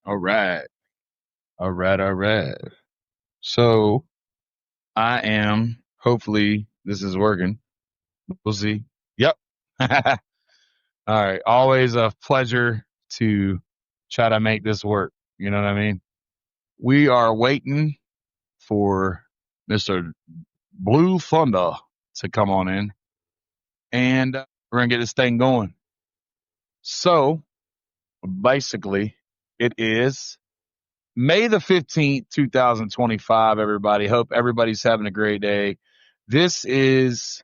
All right. All right. All right. So I am, hopefully this is working. We'll see. Yep. All right. Always a pleasure to try to make this work. You know what I mean? We are waiting for Mr. Blue Thunder to come on in and we're going to get this thing going. So basically, it is May the 15th, 2025, everybody. Hope everybody's having a great day. This is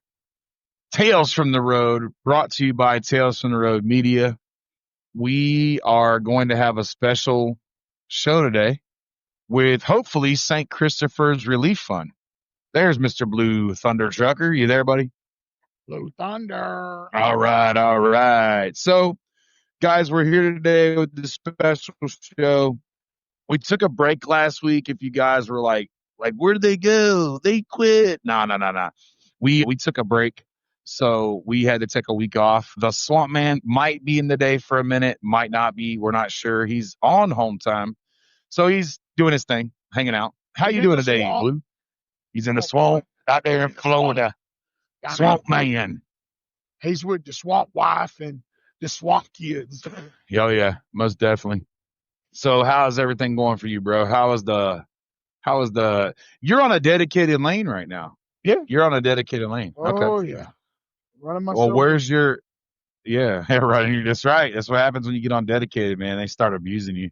Tales from the Road, brought to you by Tales from the Road Media. We are going to have a special show today with hopefully St. Christopher's Relief Fund. There's Mr. Blue Thunder Trucker. You there, buddy? Blue Thunder. All right, all right. So, guys, we're here today with this special show. We took a break last week. If you guys were like, where did they go? They quit. No. We took a break. So we had to take a week off. The Swamp Man might be in the day for a minute, might not be. We're not sure. He's on home time. So he's doing his thing, hanging out. How you doing today, Blue? He's in the swamp out there in Florida. Swamp Man. He's with the swamp wife and the swamp kids. Oh, yeah, most definitely. So how's everything going for you, bro? How is the, you're on a dedicated lane right now. Yeah. You're on a dedicated lane. Oh, okay. yeah. Running myself. Well, where's your, yeah, right. That's right. That's what happens when you get on dedicated, man. They start abusing you.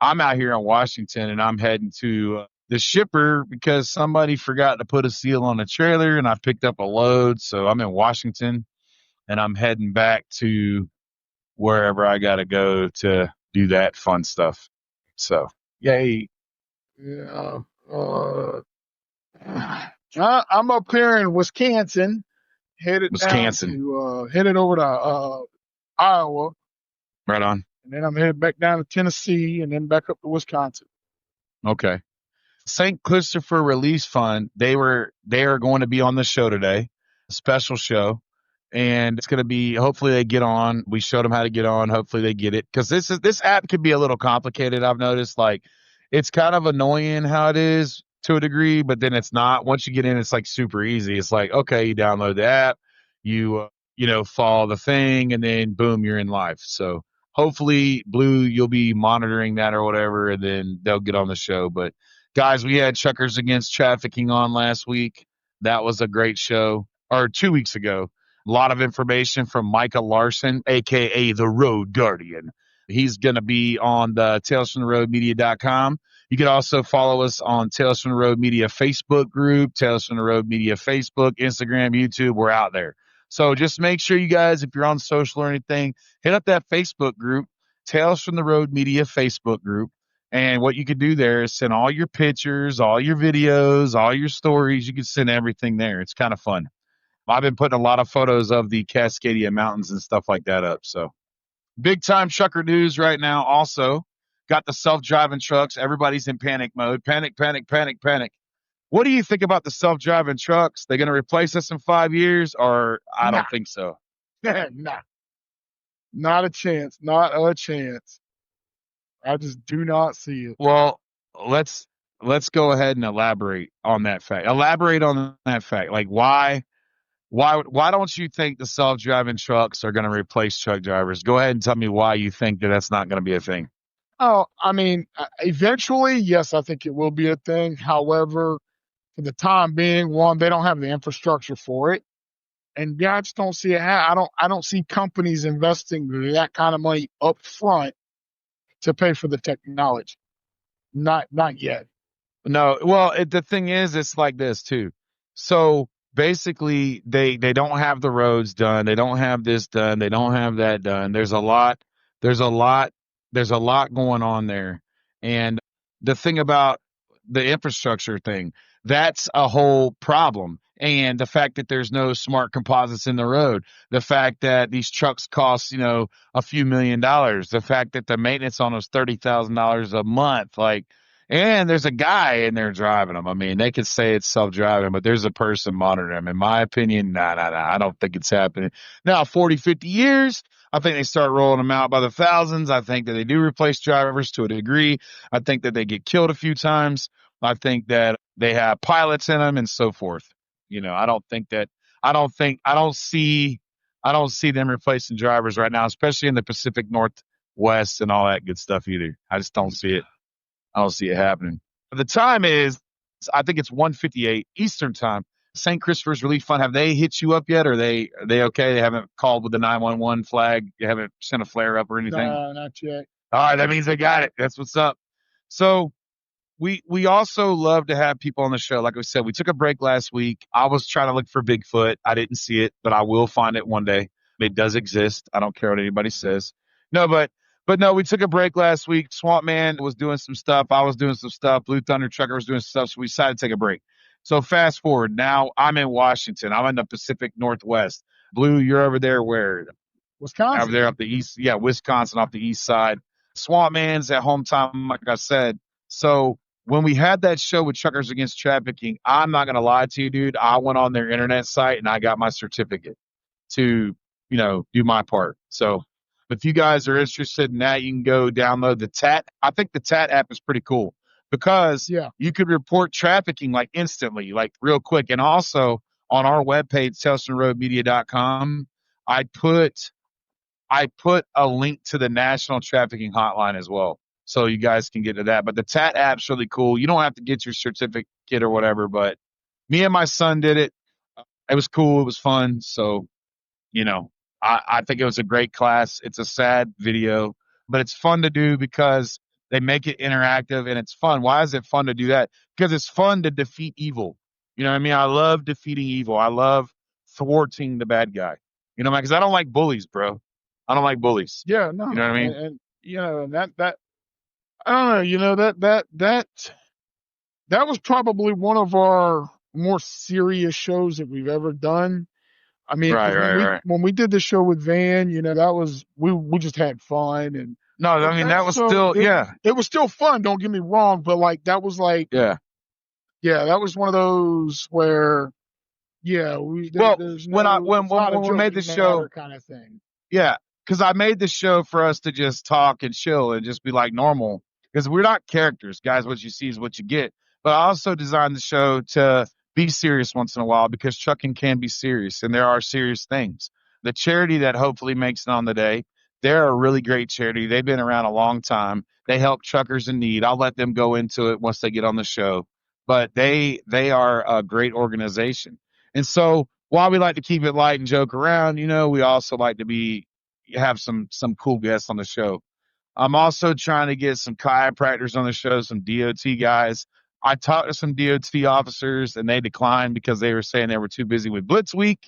I'm out here in Washington and I'm heading to the shipper because somebody forgot to put a seal on the trailer and I picked up a load. So I'm in Washington and I'm heading back to wherever I got to go to do that fun stuff. So, yay. Yeah. I'm up here in Wisconsin, headed over to Iowa. Right on. And then I'm headed back down to Tennessee and then back up to Wisconsin. Okay. St. Christopher Release Fund, they are going to be on the show today, a special show. And it's going to be, hopefully they get on. We showed them how to get on. Hopefully they get it. Because this app could be a little complicated. I've noticed, like, it's kind of annoying how it is to a degree, but then it's not. Once you get in, it's like super easy. It's like, okay, you download the app, you follow the thing, and then boom, you're in live. So hopefully, Blue, you'll be monitoring that or whatever, and then they'll get on the show. But guys, we had Truckers Against Trafficking on last week. That was a great show, or 2 weeks ago. A lot of information from Micah Larson, a.k.a. the Road Guardian. He's going to be on the talesfromtheroadmedia.com. You can also follow us on Tales from the Road Media Facebook group, Tales from the Road Media Facebook, Instagram, YouTube. We're out there. So just make sure you guys, if you're on social or anything, hit up that Facebook group, Tales from the Road Media Facebook group. And what you can do there is send all your pictures, all your videos, all your stories. You can send everything there. It's kind of fun. I've been putting a lot of photos of the Cascadia Mountains and stuff like that up. So big time trucker news right now. Also got the self-driving trucks. Everybody's in panic mode. Panic. What do you think about the self-driving trucks? They're going to replace us in 5 years, or I don't think so. Nah. Not a chance. Not a chance. I just do not see it. Well, let's go ahead and elaborate on that fact. Like, why don't you think the self-driving trucks are going to replace truck drivers? Go ahead and tell me why you think that that's not going to be a thing. Oh, I mean, eventually, yes, I think it will be a thing. However, for the time being, one, they don't have the infrastructure for it, and yeah, I just don't see it. I don't see companies investing that kind of money up front to pay for the technology. Not yet. No, well, the thing is, it's like this too. So basically, they don't have the roads done. They don't have this done. They don't have that done. There's a lot going on there. And the thing about the infrastructure thing, that's a whole problem. And the fact that there's no smart composites in the road, the fact that these trucks cost, a few $1 million, the fact that the maintenance on those $30,000 a month, and there's a guy in there driving them. I mean, they could say it's self-driving, but there's a person monitoring them. In my opinion, nah, I don't think it's happening. Now, 40, 50 years, I think they start rolling them out by the thousands. I think that they do replace drivers to a degree. I think that they get killed a few times. I think that they have pilots in them and so forth. I don't think that, I don't see them replacing drivers right now, especially in the Pacific Northwest and all that good stuff either. I just don't see it. I don't see it happening. The time is, I think it's 1:58 Eastern time. St. Christopher's Relief Fund, have they hit you up yet? Are they okay? They haven't called with the 911 flag. You haven't sent a flare up or anything? No, not yet. All right, that means they got it. That's what's up. So we also love to have people on the show. Like we said, we took a break last week. I was trying to look for Bigfoot. I didn't see it, but I will find it one day. It does exist. I don't care what anybody says. No, but no, we took a break last week. Swamp Man was doing some stuff. I was doing some stuff. Blue Thunder Trucker was doing stuff. So we decided to take a break. So fast forward. Now I'm in Washington. I'm in the Pacific Northwest. Blue, you're over there where? Over Wisconsin. there up the east. Yeah, Wisconsin off the east side. Swamp Man's at home time, like I said. So when we had that show with Truckers Against Trafficking, I'm not going to lie to you, dude. I went on their internet site and I got my certificate to, do my part. So if you guys are interested in that, you can go download the TAT. I think the TAT app is pretty cool because Yeah. you could report trafficking like instantly, like real quick. And also on our webpage, telsonroadmedia.com, I put I put a link to the national trafficking hotline as well. So you guys can get to that. But the TAT app's really cool. You don't have to get your certificate or whatever, but me and my son did it. It was cool. It was fun. So, you know, I think it was a great class. It's a sad video, but it's fun to do because they make it interactive and it's fun. Why is it fun to do that? Because it's fun to defeat evil. You know what I mean? I love defeating evil. I love thwarting the bad guy. Because I don't like bullies, bro. I don't like bullies. Yeah, You know no. what I mean? And and that I don't know, that was probably one of our more serious shows that we've ever done. I mean, Right, because right, right. when we did the show with Van, that was we just had fun, and No, I mean that that was show still, yeah, it was still fun. Don't get me wrong, but like that was like, yeah. yeah, that was one of those where, yeah, Well, there's when I no, when it's not a when we made the joking show, matter kind of thing. yeah, because I made the show for us to just talk and chill and just be like normal. Because we're not characters, guys. What you see is what you get. But I also designed the show to be serious once in a while because trucking can be serious and there are serious things. The charity that hopefully makes it on the day, they're a really great charity. They've been around a long time. They help truckers in need. I'll let them go into it once they get on the show. But they are a great organization. And so while we like to keep it light and joke around, we also like to have some cool guests on the show. I'm also trying to get some chiropractors on the show, some DOT guys. I talked to some DOT officers and they declined because they were saying they were too busy with Blitz Week.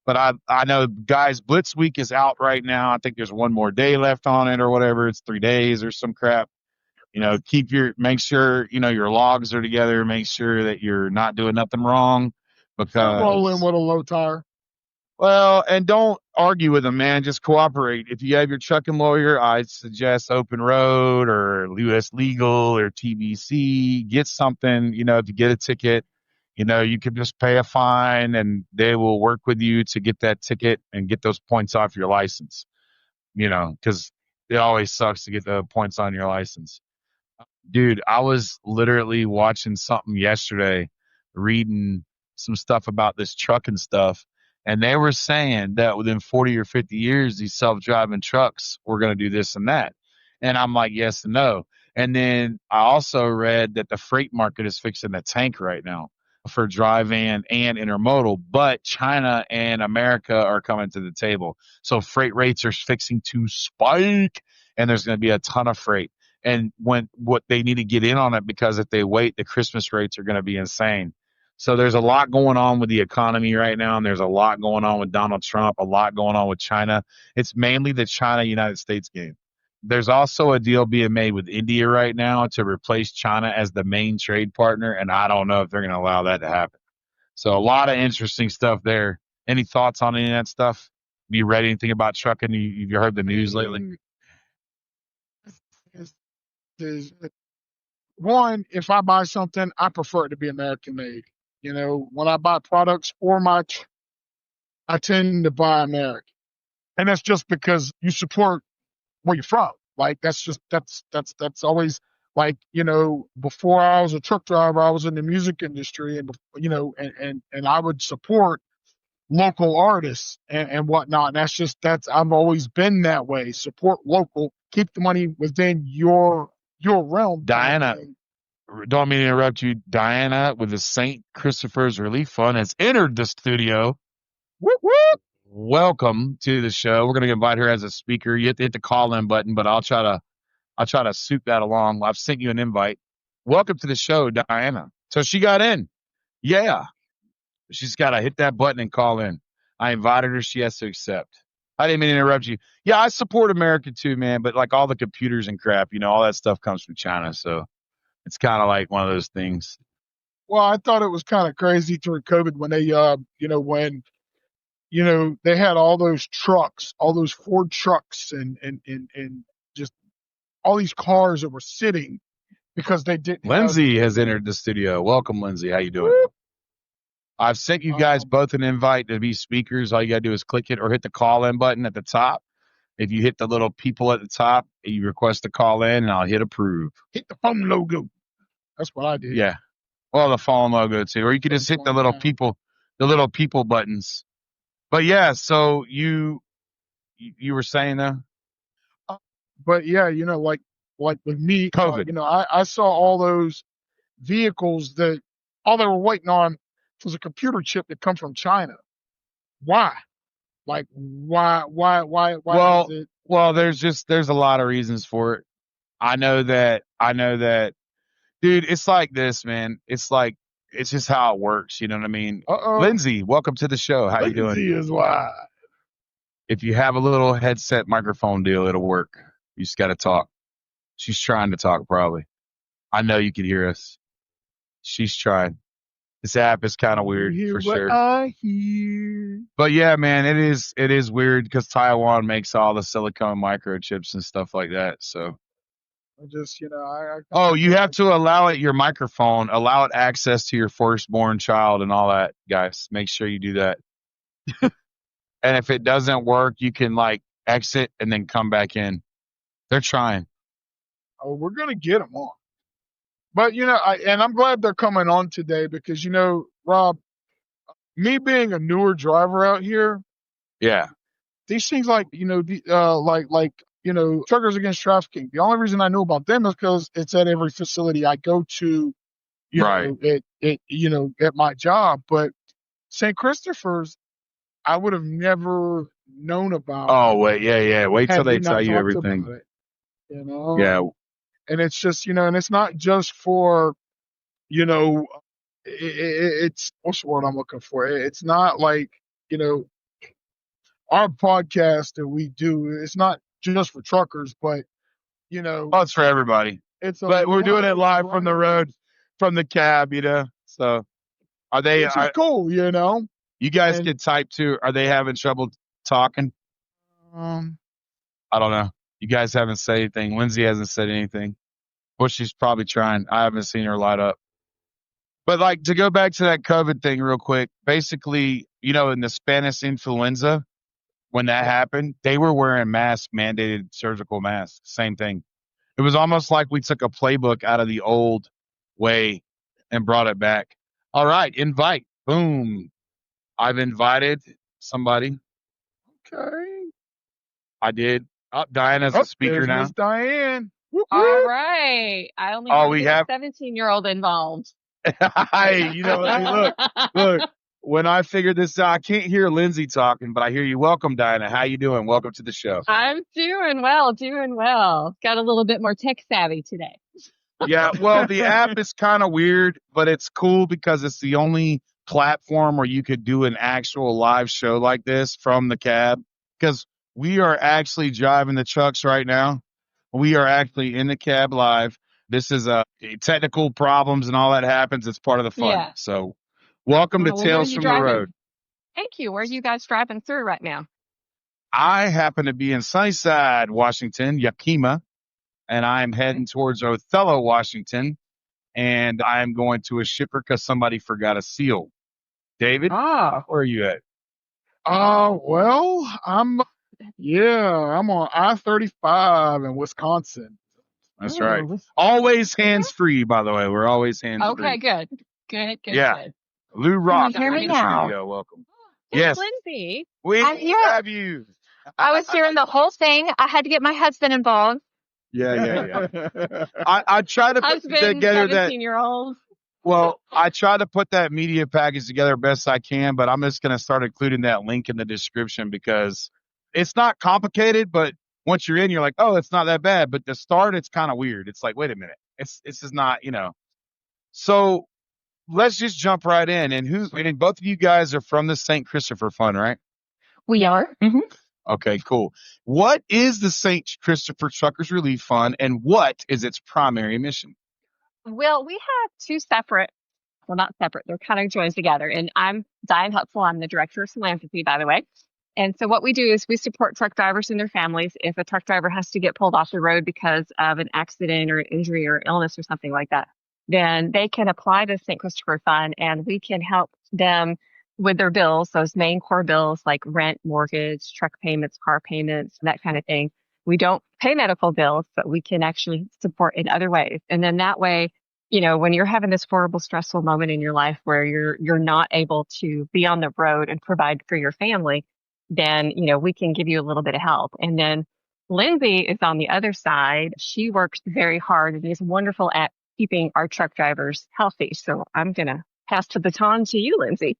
But I know, guys, Blitz Week is out right now. I think there's one more day left on it or whatever. It's 3 days or some crap. Make sure, your logs are together. Make sure that you're not doing nothing wrong Don't roll in because, with a low tire. well, and don't argue with them, man. Just cooperate. If you have your trucking lawyer, I suggest Open Road or US Legal or TBC. Get something, if you get a ticket, you can just pay a fine and they will work with you to get that ticket and get those points off your license, because it always sucks to get the points on your license. Dude, I was literally watching something yesterday, reading some stuff about this trucking stuff, and they were saying that within 40 or 50 years, these self-driving trucks were going to do this and that. And I'm like, yes and no. And then I also read that the freight market is fixing a tank right now for dry van and intermodal, but China and America are coming to the table. So freight rates are fixing to spike, and there's going to be a ton of freight and what they need to get in on it because if they wait, the Christmas rates are going to be insane. So there's a lot going on with the economy right now, and there's a lot going on with Donald Trump, a lot going on with China. It's mainly the China-United States game. There's also a deal being made with India right now to replace China as the main trade partner, and I don't know if they're going to allow that to happen. So a lot of interesting stuff there. Any thoughts on any of that stuff? Have you read anything about trucking? You heard the news lately? Is, is one, if I buy something, I prefer it to be American made. When I buy products for I tend to buy American. And that's just because you support where you're from. Like that's always like, before I was a truck driver, I was in the music industry and, and I would support local artists and whatnot. And I've always been that way. Support local, keep the money within your realm. Diana, don't mean to interrupt you. Diana with the St. Christopher's Relief Fund has entered the studio. Whoop, whoop. Welcome to the show. We're going to invite her as a speaker. You have to hit the call in button, but I'll try to soup that along. I've sent you an invite. Welcome to the show, Diana. So she got in. Yeah. She's got to hit that button and call in. I invited her. She has to accept. I didn't mean to interrupt you. Yeah, I support America too, man. But like all the computers and crap, all that stuff comes from China. So it's kind of like one of those things. Well, I thought it was kind of crazy through COVID when they, when they had all those trucks, all those Ford trucks and just all these cars that were sitting because they didn't Lindsay has entered the studio. Welcome, Lindsay. How you doing? Whoop. I've sent you guys both an invite to be speakers. All you got to do is click it or hit the call in button at the top. If you hit the little people at the top, you request to call in and I'll hit approve. Hit the phone logo. That's what I did. Yeah. Well, the phone logo too. Or you can just hit the little people buttons. But yeah, so you were saying though? But yeah, like with me, COVID. I saw all those vehicles that all they were waiting on was a computer chip that come from China. Why? Like why is it? Well, there's a lot of reasons for it. I know that, dude, it's like this, man. It's just how it works. You know what I mean? Lindsay, welcome to the show. How you doing? Lindsay is why. If you have a little headset microphone deal, it'll work. You just got to talk. She's trying to talk, probably. I know you can hear us. She's trying. This app is kind of weird for sure. I hear. But yeah, man, it is weird because Taiwan makes all the silicone microchips and stuff like that. So I just, you have to allow it your microphone, allow it access to your firstborn child and all that, guys. Make sure you do that. And if it doesn't work, you can exit and then come back in. They're trying. Oh, we're gonna get them on. But I'm glad they're coming on today because Rob, me being a newer driver out here, yeah, these things like Truckers Against Trafficking. The only reason I know about them is because it's at every facility I go to, at my job. But St. Christopher's, I would have never known about. Oh wait, yeah. Wait till they tell you everything. Yeah. And it's just, and it's not just for, it's, what's the word I'm looking for? It's not like, our podcast that we do, it's not just for truckers, but, it's for everybody. But we're doing it live from the road, from the cab, so are they, which is cool, you guys can type too. Are they having trouble talking? I don't know. You guys haven't said anything. Lindsay hasn't said anything. Well, she's probably trying. I haven't seen her light up. But to go back to that COVID thing real quick, basically, in the Spanish influenza, when that happened, they were wearing masks, mandated surgical masks. Same thing. It was almost like we took a playbook out of the old way and brought it back. All right, invite. Boom. I've invited somebody. Okay. I did. Diana's a speaker now. Miss Diane. All right. I only have a 17-year-old involved. Hey, look. When I figured this out, I can't hear Lindsay talking, but I hear you. Welcome, Diana. How you doing? Welcome to the show. I'm doing well. Got a little bit more tech savvy today. Yeah, well, the app is kind of weird, but it's cool because it's the only platform where you could do an actual live show like this from the cab. Because we are actually driving the trucks right now. We are actually in the cab live. This is technical problems and all that happens. It's part of the fun. Yeah. So welcome to Tales from the Road. Thank you. Where are you guys driving through right now? I happen to be in Sunnyside, Washington, Yakima, and I'm heading towards Othello, Washington, and I'm going to a shipper because somebody forgot a seal. David, where are you at? Well, I'm Yeah, I'm on I-35 in Wisconsin. That's right. Ooh. Always hands free, by the way. We're always hands Okay, free. good. Good, good, Yeah. good. Lou Can you Rock hear in me the now? studio. Welcome. Yes, Yes, Lindsay. we I'm here. have you. I was hearing the whole thing. I had to get my husband involved. Yeah. I try to put Husband, together that. 17-year-old. Well, I try to put that media package together best I can, but I'm just going to start including that link in the description because it's not complicated, but once you're in, you're like, oh, it's not that bad. But to start, it's kind of weird. It's like, wait a minute, this is not, So let's just jump right in. And both of you guys are from the St. Christopher Fund, right? We are. Okay, cool. What is the St. Christopher Truckers Relief Fund, and what is its primary mission? Well, we have two separate, well, not separate, they're kind of joined together. And I'm Diane Hutzel. I'm the director of philanthropy, by the way. And so what we do is we support truck drivers and their families. If a truck driver has to get pulled off the road because of an accident or an injury or illness or something like that, then they can apply to St. Christopher Fund and we can help them with their bills, those main core bills like rent, mortgage, truck payments, car payments, that kind of thing. We don't pay medical bills, but we can actually support in other ways. And then that way, when you're having this horrible, stressful moment in your life where you're not able to be on the road and provide for your family, then, we can give you a little bit of help. And then Lindsay is on the other side. She works very hard and is wonderful at keeping our truck drivers healthy. So I'm going to pass the baton to you, Lindsay.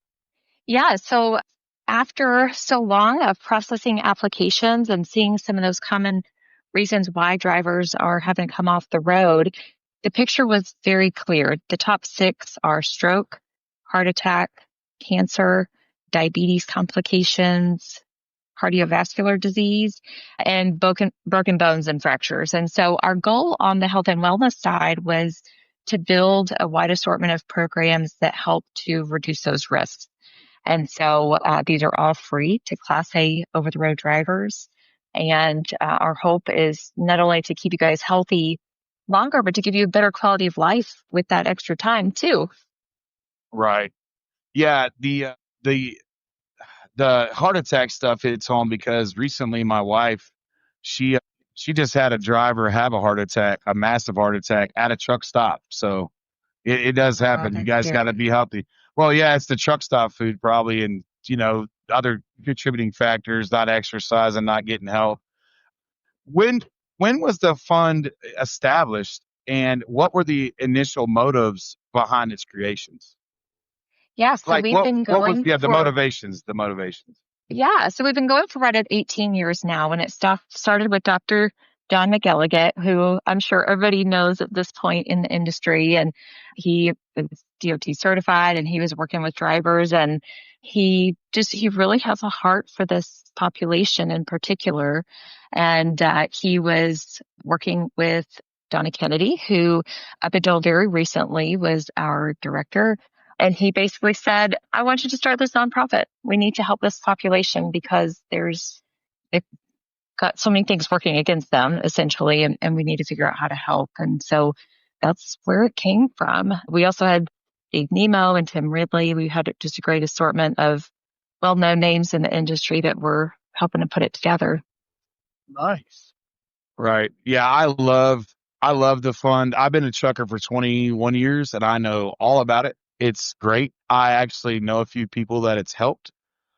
Yeah. So after so long of processing applications and seeing some of those common reasons why drivers are having to come off the road, the picture was very clear. The top 6 are stroke, heart attack, cancer, diabetes complications, cardiovascular disease, and broken bones and fractures. And so our goal on the health and wellness side was to build a wide assortment of programs that help to reduce those risks. And so these are all free to Class A over-the-road drivers. And our hope is not only to keep you guys healthy longer, but to give you a better quality of life with that extra time too. Right. Yeah. The heart attack stuff hits home because recently my wife, she just had a driver have a heart attack, a massive heart attack at a truck stop. So it does Oh, happen. You that's guys got to scary. be healthy. Well, yeah, it's the truck stop food probably, and other contributing factors, not exercise and not getting help. When when was the fund established, and what were the initial motives behind its creations? Yeah, so Like we've been what was going the for motivations. So we've been going for right at 18 years now, and it started with Dr. John McElligott, who I'm sure everybody knows at this point in the industry, and he is DOT certified, and he was working with drivers, and he really has a heart for this population in particular, and he was working with Donna Kennedy, who up until very recently was our director. And he basically said, I want you to start this nonprofit. We need to help this population because they've got so many things working against them, essentially, and we need to figure out how to help. And so that's where it came from. We also had Dave Nemo and Tim Ridley. We had just a great assortment of well-known names in the industry that were helping to put it together. Nice. Right. Yeah, I love the fund. I've been a trucker for 21 years and I know all about it. It's great. I actually know a few people that it's helped.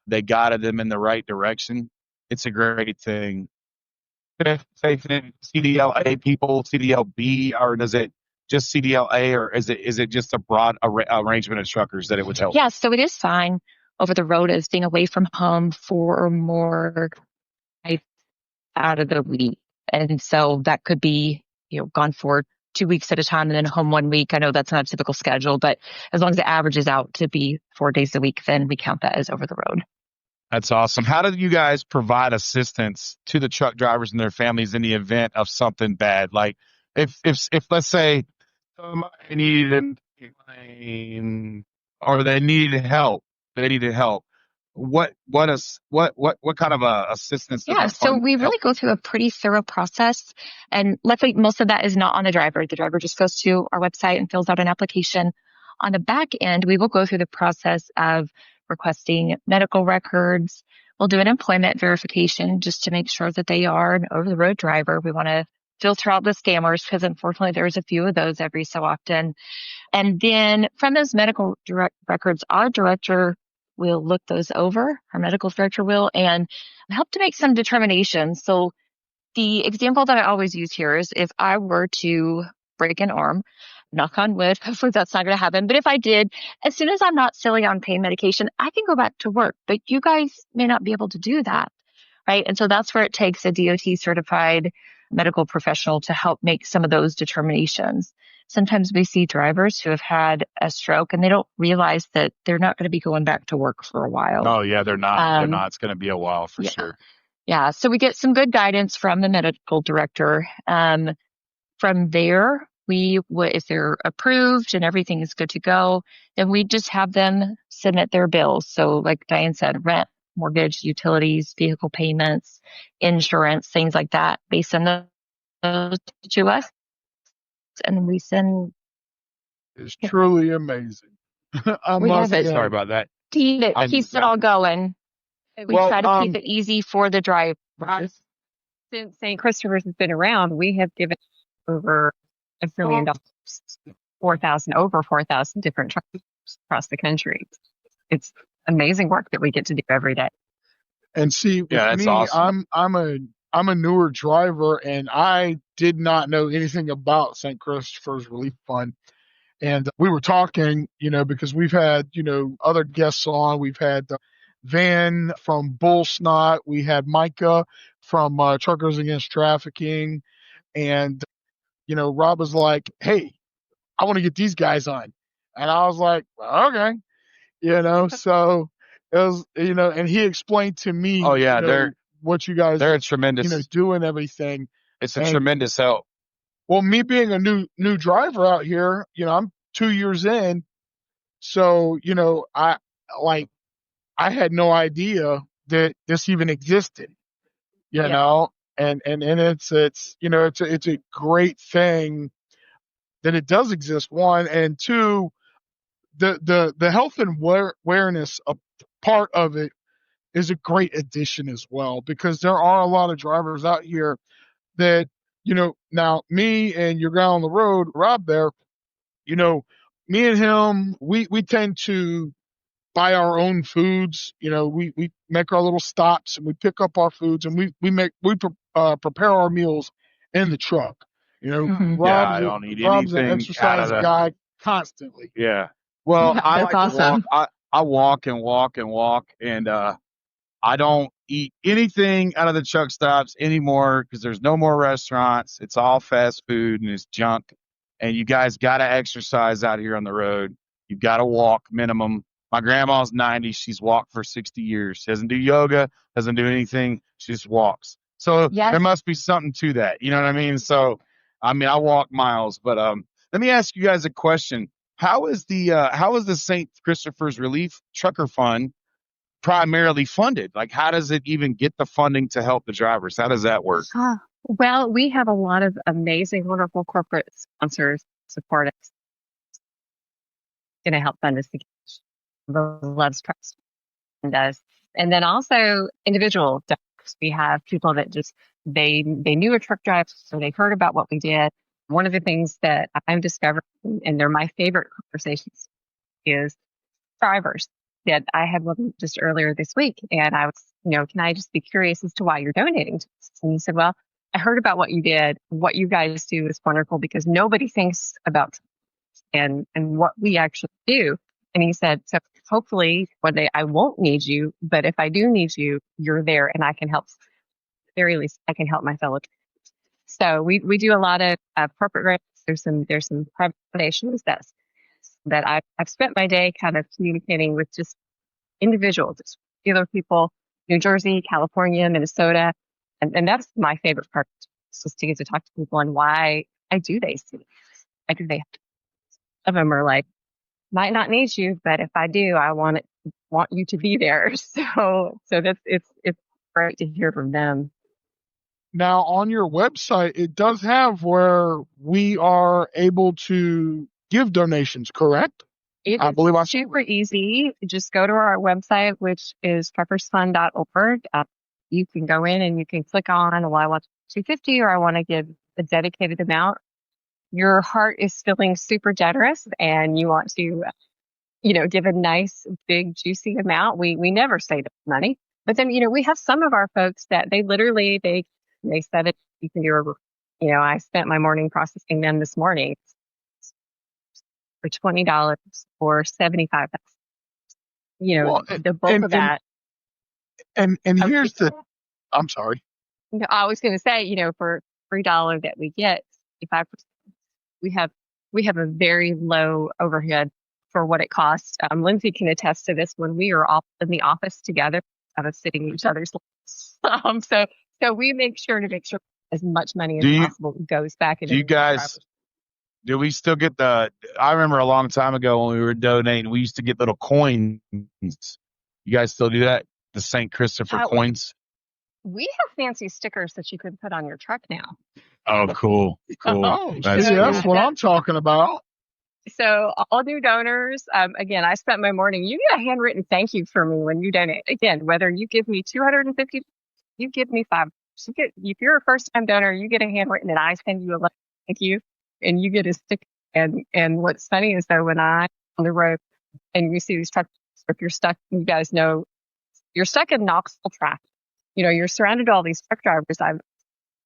They guided them in the right direction. It's a great thing. Say CDLA people, CDLB, or does it just CDLA, or is it just a broad arrangement of truckers that it would help? Yeah, so it is fine over the road as being away from home for more out of the week. And so that could be, gone for 2 weeks at a time and then home 1 week. I know that's not a typical schedule, but as long as it averages out to be 4 days a week, then we count that as over the road. That's awesome. How do you guys provide assistance to the truck drivers and their families in the event of something bad? Like if let's say somebody needed a plane or they needed help. What kind of assistance does Yeah, the so fund we help? really go through a pretty thorough process. And luckily, most of that is not on the driver. The driver just goes to our website and fills out an application. On the back end, we will go through the process of requesting medical records. we'll do an employment verification just to make sure that they are an over-the-road driver. We want to filter out the scammers because unfortunately there's a few of those every so often. And then from those medical records, our director will look those over, our medical director will, and help to make some determinations. So the example that I always use here is if I were to break an arm, knock on wood, hopefully that's not going to happen. But if I did, as soon as I'm not silly on pain medication, I can go back to work. But you guys may not be able to do that, right? And so that's where it takes a DOT certified medical professional to help make some of those determinations. Sometimes we see drivers who have had a stroke and they don't realize that they're not going to be going back to work for a while. Oh, yeah, they're not. They're not. It's going to be a while for sure. Yeah. So we get some good guidance from the medical director. From there, if they're approved and everything is good to go, then we just have them submit their bills. So like Diane said, rent, mortgage, utilities, vehicle payments, insurance, things like that based on those to us. And we send. It's truly amazing. Sorry about that. Team that keeps it all going. We try to keep it easy for the driver. Since St. Christopher's has been around, we have given over $1 billion, over 4,000 different trucks across the country. It's amazing work that we get to do every day. And see, with that's me, awesome. I'm a newer driver, and I did not know anything about St. Christopher's Relief Fund. And we were talking, because we've had, other guests on. We've had Van from Bull Snot. We had Micah from Truckers Against Trafficking. And, Rob was like, hey, I want to get these guys on. And I was like, well, okay. So it was, and he explained to me, what you guys, they're a tremendous, do and everything. It's a tremendous help. Well, me being a new driver out here, I'm 2 years in. So, I had no idea that this even existed, know, and it's a great thing that it does exist. One, and two, the health and awareness part of it is a great addition as well, because there are a lot of drivers out here that, now me and your guy on the road, Rob there, me and him, we tend to buy our own foods. We make our little stops and we pick up our foods, and we prepare our meals in the truck. I don't eat Rob's an anything exercise guy constantly. Yeah. Well, I That's awesome. I walk and walk and walk, and I don't eat anything out of the truck stops anymore because there's no more restaurants. It's all fast food and it's junk. And you guys got to exercise out here on the road. You've got to walk minimum. My grandma's 90. She's walked for 60 years. She doesn't do yoga, doesn't do anything. She just walks. So there must be something to that. You know what I mean? So, I walk miles. But let me ask you guys a question. How is the St. Christopher's Relief Trucker Fund primarily funded? Like, how does it even get the funding to help the drivers? How does that work? Well, we have a lot of amazing, wonderful corporate sponsors support us. Going to help fund us. Loves trucks and does. And then also individual drivers. We have people that just, they knew a truck driver, so they heard about what we did. One of the things that I'm discovering, and they're my favorite conversations, is drivers that I had one just earlier this week. And I was, can I just be curious as to why you're donating to this? And he said, well, I heard about what you did. What you guys do is wonderful because nobody thinks about and what we actually do. And he said, so hopefully one day I won't need you, but if I do need you, you're there and I can help. At the very least, I can help my fellow. So we do a lot of corporate grants. There's some private foundations that I've spent my day kind of communicating with just individuals, just regular people, New Jersey, California, Minnesota. And that's my favorite part, just to get to talk to people and why I do these things. I do they. Some of them are like, might not need you, but if I do, I want you to be there. So it's great to hear from them. Now on your website, it does have where we are able to give donations, correct? It I is believe I saw super it. easy. Just go to our website, which is truckersfund.org. You can go in and you can click on, well, I want 250 or I want to give a dedicated amount. Your heart is feeling super generous and you want to, give a nice, big, juicy amount. We never say the money, but then, we have some of our folks that they said it, you can do I spent my morning processing them this morning for $20 or 75. Well, The bulk and of and that. and I was here's the. I'm sorry. I was going to say, for $3 that we get, 65%, we have a very low overhead for what it costs. Lindsay can attest to this when we are all in the office together, kind of sitting in each other's laps. So we make sure as much money as Do you possible goes back into do you the truck guys drivers. do we still get the? I remember a long time ago when we were donating, we used to get little coins. You guys still do that? The St. Christopher How, coins. we have fancy stickers that you can put on your truck now. Oh, cool, cool. Oh, That's see, cool. that's what I'm talking about. So all new donors, again, I spent my morning. You get a handwritten thank you from me when you donate. Again, whether you give me 250, you give me $5. If you're a first time donor, you get a handwritten, and I send you a letter thank you, and you get a sticker. And what's funny is though, when I'm on the road and you see these trucks, if you're stuck, you guys know you're stuck in Knoxville traffic. You're surrounded by all these truck drivers.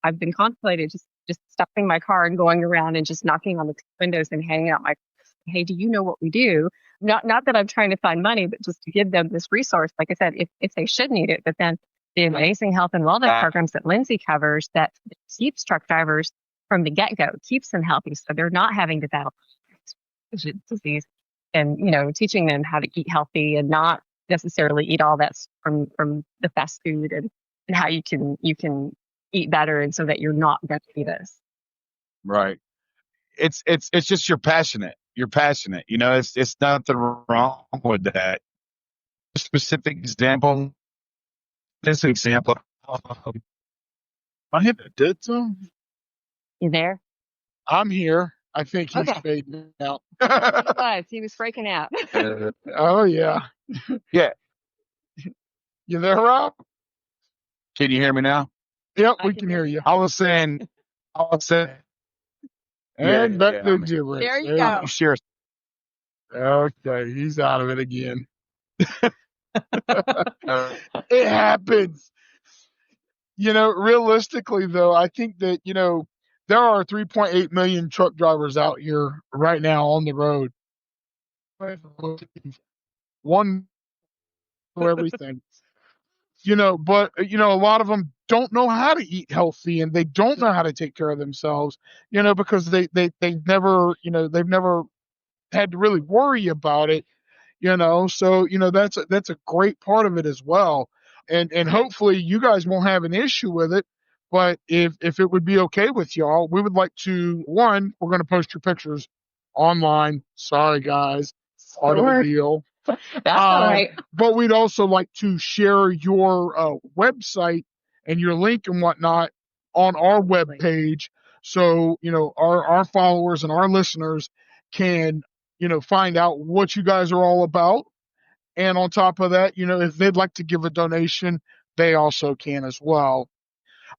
I've been contemplating just stopping my car and going around and just knocking on the windows and hanging out my, hey, do you know what we do? Not that I'm trying to find money, but just to give them this resource. Like I said, if they should need it, but then the amazing health and wellness programs that Lindsay covers that keeps truck drivers from the get-go, keeps them healthy. So they're not having to battle disease and, teaching them how to eat healthy and not necessarily eat all that from the fast food and how you can eat better and so that you're not going to do this. Right. It's just you're passionate. You're passionate. It's nothing wrong with that. Specific example. This example. I hit the did some. You there? I'm here. I think he's Okay. fading out. He was breaking out. Oh yeah. Yeah. You there, Rob? Can you hear me now? Yep, I we can can hear hear you. you. I was saying. And back to I'm gibberish. There you There go. you sure. Okay, he's out of it again. Uh, It happens. Realistically though, I think that, there are 3.8 million truck drivers out here right now on the road. One for everything. But a lot of them don't know how to eat healthy and they don't know how to take care of themselves, because they've never, they've never had to really worry about it, so that's a great part of it as well. And hopefully you guys won't have an issue with it, but if it would be okay with y'all, we would like to, we're going to post your pictures online. Sorry guys, part of the deal. That's all right. But we'd also like to share your website and your link and whatnot on our web page, so our followers and our listeners can find out what you guys are all about. And on top of that, if they'd like to give a donation, they also can as well.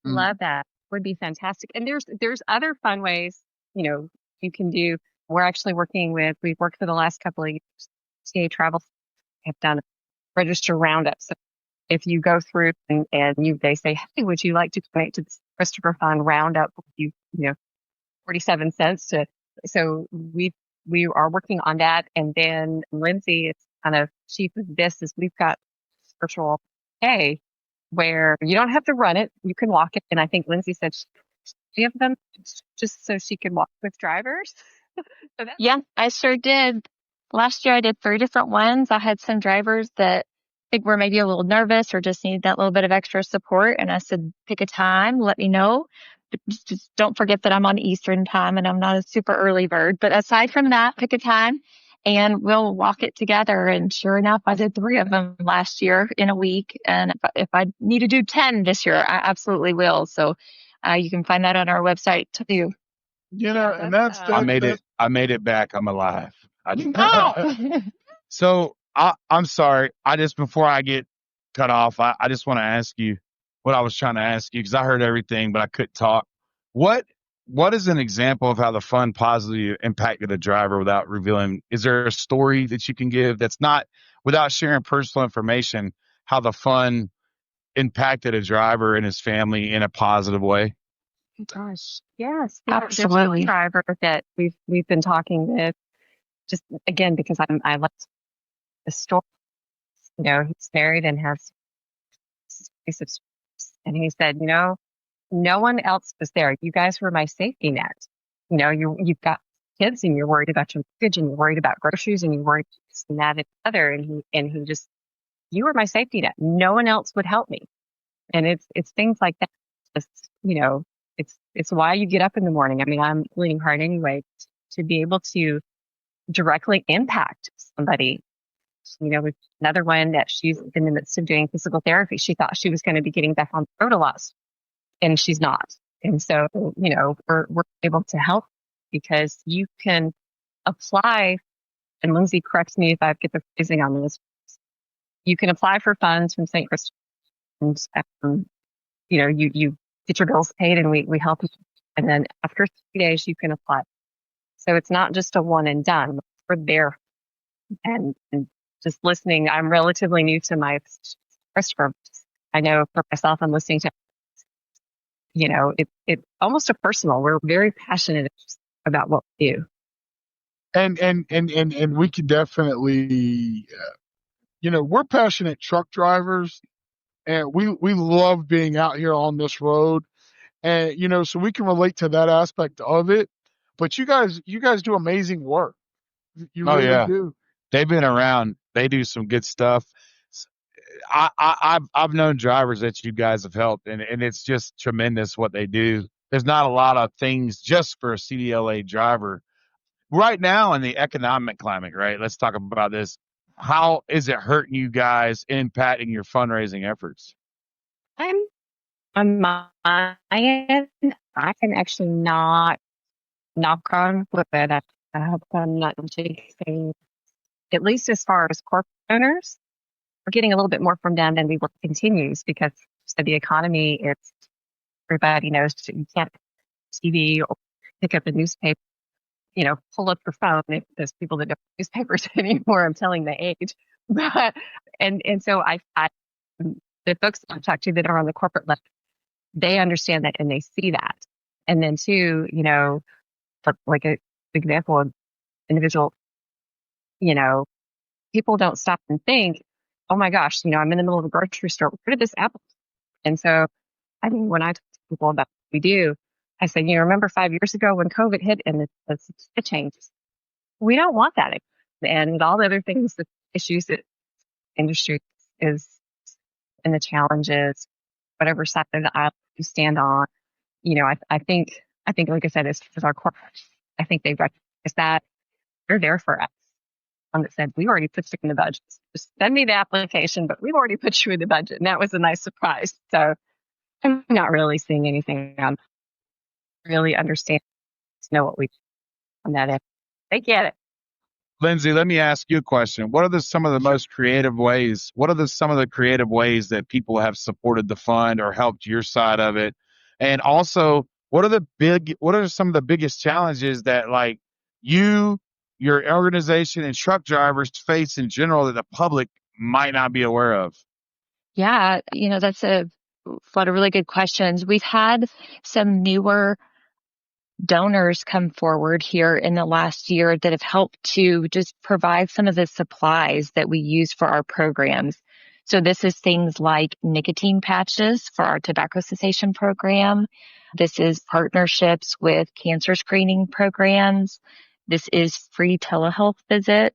Love that. Would be fantastic. And there's other fun ways, you can do. We're actually we've worked for the last couple of years. CA Travel have done register roundups. So if you go through and they say, hey, would you like to donate to the Christopher Fund roundup? 47 cents so we are working on that. And then Lindsay is kind of chief of this is we've got virtual pay where you don't have to run it. You can walk it. And I think Lindsay said she have them just so she can walk with drivers. Yeah, I sure did. Last year I did 3 different ones. I had some drivers that I think were maybe a little nervous or just needed that little bit of extra support. And I said, pick a time, let me know. Just don't forget that I'm on Eastern time and I'm not a super early bird. But aside from that, pick a time and we'll walk it together. And sure enough, I did 3 of them last year in a week. And if I need to do 10 this year, I absolutely will. So you can find that on our website too. And that's I made it back. I'm alive. So I'm sorry. Before I get cut off, I just want to ask you what I was trying to ask you because I heard everything, but I couldn't talk. What What is an example of how the fun positively impacted a driver without revealing? Is there a story that you can give that's not without sharing personal information? How the fun impacted a driver and his family in a positive way? Gosh, yes, there's a Absolutely. driver that we've been talking with. Just again because I like the story. You know, he's married and has piece of and he said, no one else was there. You guys were my safety net. You've got kids and you're worried about your mortgage and you're worried about groceries and you're worried about this and that and the other. And he just, you were my safety net. No one else would help me. And it's things like that. Just, it's why you get up in the morning. I mean, I'm bleeding hard anyway to be able to directly impact somebody. With another one that she's in the midst of doing physical therapy. She thought she was going to be getting back on the road a lot, and she's not. And so, we're able to help because you can apply, and Lindsay corrects me if I get the phrasing on this. You can apply for funds from St. Christopher's. You get your bills paid and we help you. And then after 3 days, you can apply. So it's not just a one and done. We're there. And just listening, I'm relatively new to my Christopher. I know for myself, I'm listening to, it's almost a personal. We're very passionate about what we do. And we could definitely, we're passionate truck drivers, and we love being out here on this road, and so we can relate to that aspect of it. But you guys do amazing work. You Oh really yeah, do. they've been around. They do some good stuff. I've known drivers that you guys have helped, and it's just tremendous what they do. There's not a lot of things just for a CDLA driver right now in the economic climate, right? Let's talk about this. How is it hurting you guys, impacting your fundraising efforts? I'm on my end. I can actually not knock on wood. I hope I'm not jinxing, at least as far as corporate owners. We're getting a little bit more from them than we will continues because of the economy. It's everybody knows you can't TV or pick up a newspaper, pull up your phone. If there's people that don't have newspapers anymore, I'm telling the age. But and so I the folks that I've talked to that are on the corporate level, they understand that and they see that. And then too, like a example of individual, people don't stop and think, oh my gosh, I'm in the middle of a grocery store. Where did this apple? And so, I mean, when I talk to people about what we do, I say, remember 5 years ago when COVID hit and the changes? We don't want that. And all the other things, the issues that industry is and the challenges, whatever side of the aisle you stand on, I think, like I said, as our corporate, I think they recognize that they're there for us. That said, we already put you in the budget. Just send me the application, but we've already put you in the budget. And that was a nice surprise. So I'm not really seeing anything. I'm really understand to know what we do on that end. They get it. Lindsay, let me ask you a question. What are some of the most creative ways? What are some of the creative ways that people have supported the fund or helped your side of it? And also, what are some of the biggest challenges that like your organization and truck drivers face in general that the public might not be aware of? Yeah, that's a lot of really good questions. We've had some newer donors come forward here in the last year that have helped to just provide some of the supplies that we use for our programs. So this is things like nicotine patches for our tobacco cessation program. This is partnerships with cancer screening programs. This is free telehealth visits.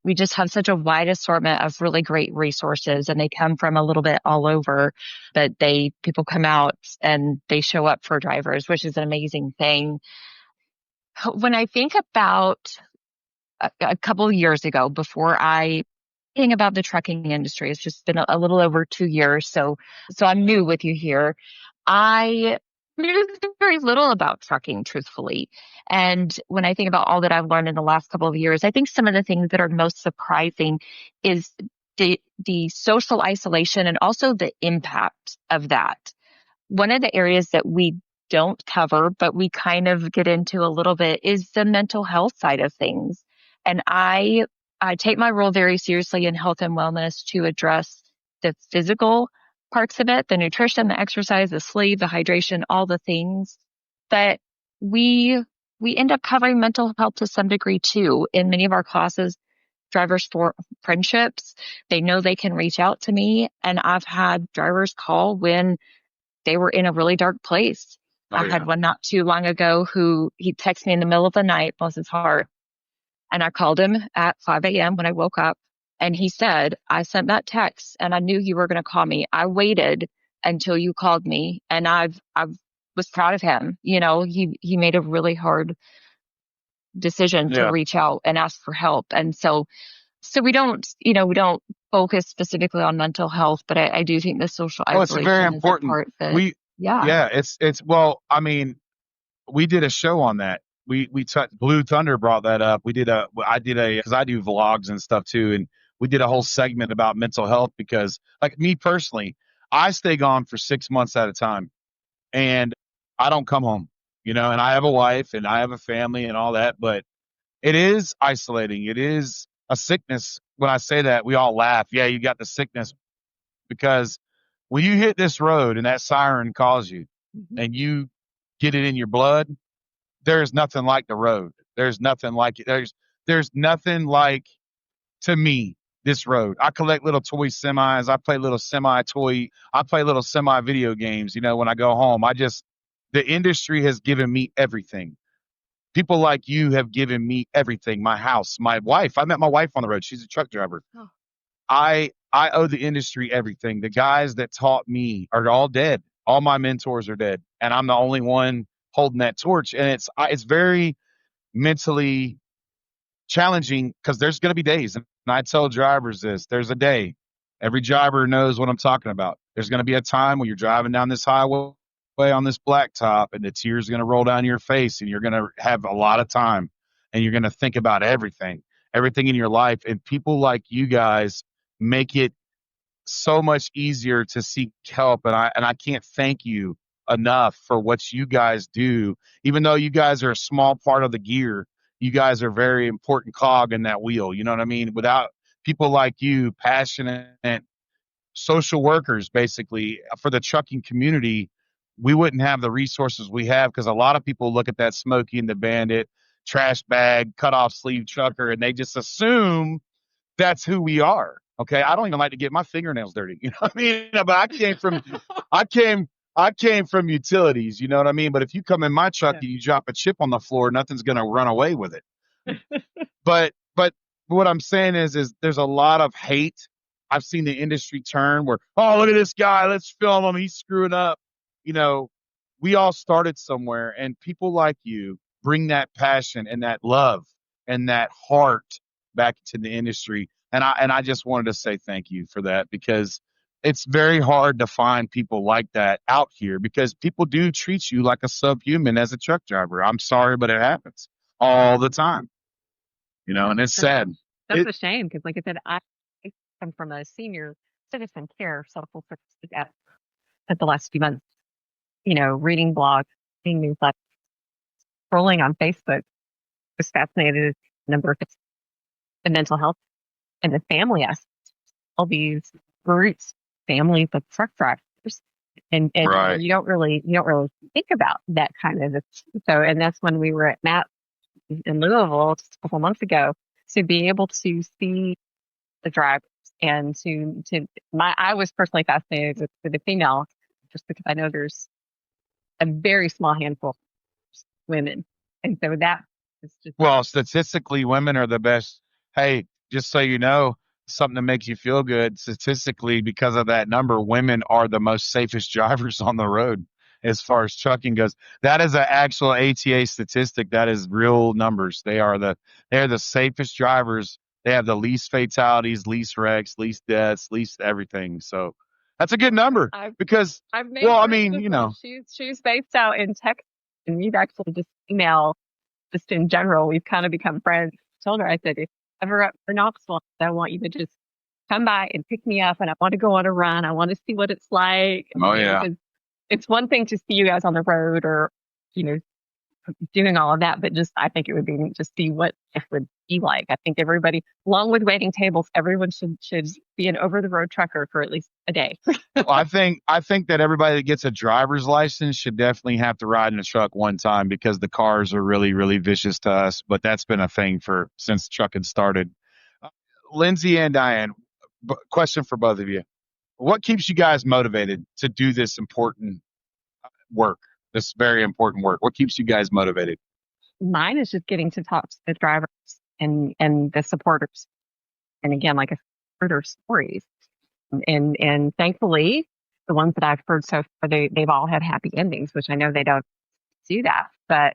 We just have such a wide assortment of really great resources, and they come from a little bit all over, but people come out and they show up for drivers, which is an amazing thing. When I think about a couple of years ago, before I think about the trucking industry, it's just been a little over 2 years. So I'm new with you here. I There's very little about trucking, truthfully. And when I think about all that I've learned in the last couple of years, I think some of the things that are most surprising is the social isolation and also the impact of that. One of the areas that we don't cover, but we kind of get into a little bit is the mental health side of things. And I take my role very seriously in health and wellness to address the physical parts of it, the nutrition, the exercise, the sleep, the hydration, all the things. But we end up covering mental health to some degree too. In many of our classes, drivers for friendships, they know they can reach out to me. And I've had drivers call when they were in a really dark place. Oh, I had one not too long ago who he texted me in the middle of the night, bless his heart. And I called him at 5 a.m. when I woke up. And he said, I sent that text and I knew you were going to call me. I waited until you called me, and I was proud of him. You know, he made a really hard decision to yeah. reach out and ask for help. And so we don't, we don't focus specifically on mental health, but I do think the social Oh, it's isolation very is a important. part that, Yeah, well, I mean, we did a show on that. We touched Blue Thunder brought that up. I did because I do vlogs and stuff too. And we did a whole segment about mental health because, like, me personally, I stay gone for 6 months at a time and I don't come home, and I have a wife and I have a family and all that, but it is isolating. It is a sickness. When I say that, we all laugh. Yeah, you got the sickness, because when you hit this road and that siren calls you and you get it in your blood, there's nothing like the road. There's nothing like it. There's nothing like, to me, this road. I collect little toy semis. I play little semi video games, when I go home. The industry has given me everything. People like you have given me everything. My house, my wife. I met my wife on the road. She's a truck driver. Oh. I owe the industry everything. The guys that taught me are all dead. All my mentors are dead, and I'm the only one holding that torch. And it's very mentally challenging because there's going to be days, and I tell drivers this: there's a day. Every driver knows what I'm talking about. There's going to be a time when you're driving down this highway on this blacktop, and the tears are going to roll down your face, and you're going to have a lot of time, and you're going to think about everything in your life. And people like you guys make it so much easier to seek help. And I can't thank you enough for what you guys do. Even though you guys are a small part of the gear, you guys are a very important cog in that wheel. You know what I mean? Without people like you, passionate social workers, basically, for the trucking community, we wouldn't have the resources we have, because a lot of people look at that Smokey and the Bandit, trash bag, cut off sleeve trucker, and they just assume that's who we are. Okay. I don't even like to get my fingernails dirty. You know what I mean? But I came from utilities, you know what I mean? But if you come in my truck and you drop a chip on the floor, nothing's going to run away with it. But what I'm saying is there's a lot of hate. I've seen the industry turn where, oh, look at this guy, let's film him, he's screwing up. We all started somewhere, and people like you bring that passion and that love and that heart back to the industry. And I just wanted to say thank you for that, because it's very hard to find people like that out here, because people do treat you like a subhuman as a truck driver. I'm sorry, but it happens all the time, and it's sad. That's a shame, because, like I said, I come from a senior citizen care social services at the last few months, reading blogs, seeing newsletters, scrolling on Facebook, was fascinated with the number of the mental health and the family aspect, all these roots, families of truck drivers. And Right. you don't really think about that kind of. So, and that's when we were at MAP in Louisville just a couple months ago, to be able to see the drivers, and I was personally fascinated with the female, just because I know there's a very small handful of women. And so that is just. Well, statistically, women are the best. Hey, just so you know, something that makes you feel good. Statistically, because of that number, women are the most safest drivers on the road as far as trucking goes. That is an actual ATA statistic. That is real numbers. They're the safest drivers. They have the least fatalities, least wrecks, least deaths, least everything. So That's a good number because, I've made well, I friends mean, with you her. know, She's based out in Texas, and we've actually just email, just in general, we've kind of become friends. I told her, I said, if ever up for Knoxville, I want you to just come by and pick me up, and I want to go on a run. I want to see what it's like. oh yeah. Because it's one thing to see you guys on the road or, you know, doing all of that, but just I think it would be neat to see what it would be like. I think everybody, along with waiting tables, everyone should be an over the road trucker for at least a day. Well, I think that everybody that gets a driver's license should definitely have to ride in a truck one time because the cars are really, really vicious to us. But that's been a thing since trucking started. Lindsay and Diane, question for both of you: what keeps you guys motivated to do this important work? This very important work. What keeps you guys motivated? Mine is just getting to talk to the drivers and the supporters, and again, like I heard their stories, and thankfully, the ones that I've heard so far, they've all had happy endings, which I know they don't do that, but